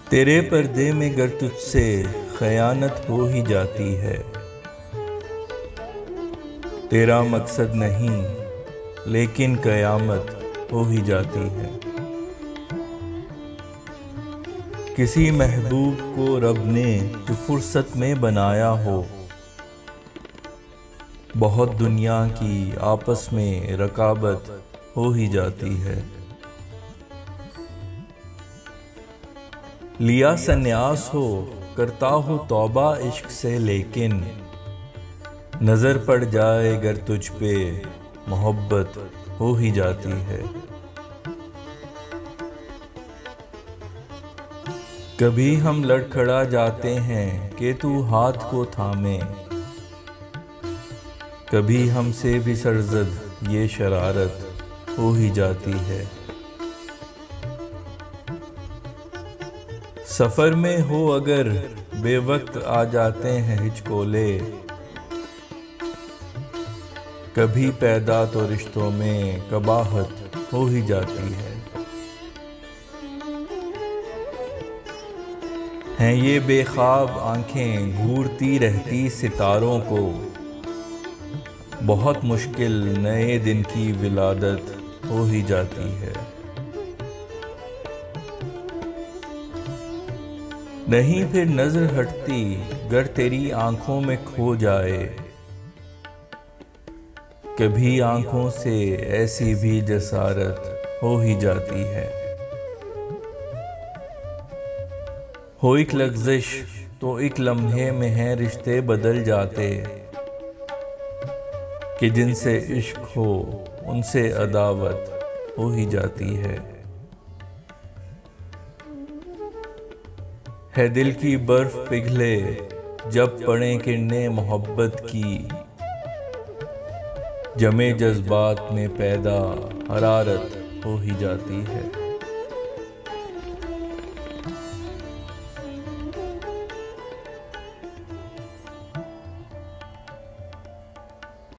तेरे पर्दे में गर तुझसे खयानत हो ही जाती है। तेरा मकसद नहीं लेकिन कयामत हो ही जाती है। किसी महबूब को रब ने जो फुर्सत में बनाया हो, बहुत दुनिया की आपस में रकाबत हो ही जाती है। लिया संन्यास हो करता हो तौबा इश्क से, लेकिन नजर पड़ जाए गर तुझ पे मोहब्बत हो ही जाती है। कभी हम लड़खड़ा जाते हैं कि तू हाथ को थामे, कभी हमसे भी सरजद ये शरारत हो ही जाती है। सफर में हो अगर बेवक्त आ जाते हैं हिचकोले, कभी पैदा तो रिश्तों में कबाहत हो ही जाती है। हैं ये बेख्वाब आंखें घूरती रहती सितारों को, बहुत मुश्किल नए दिन की विलादत हो ही जाती है। नहीं फिर नजर हटती गर तेरी आंखों में खो जाए, कभी आंखों से ऐसी भी जसारत हो ही जाती है। हो एक लग़्ज़िश तो एक लम्हे में है रिश्ते बदल जाते, कि जिनसे इश्क हो उनसे अदावत हो ही जाती है दिल की बर्फ पिघले जब पड़े किरणें मोहब्बत की, जमे जज्बात में पैदा हरारत हो ही जाती है।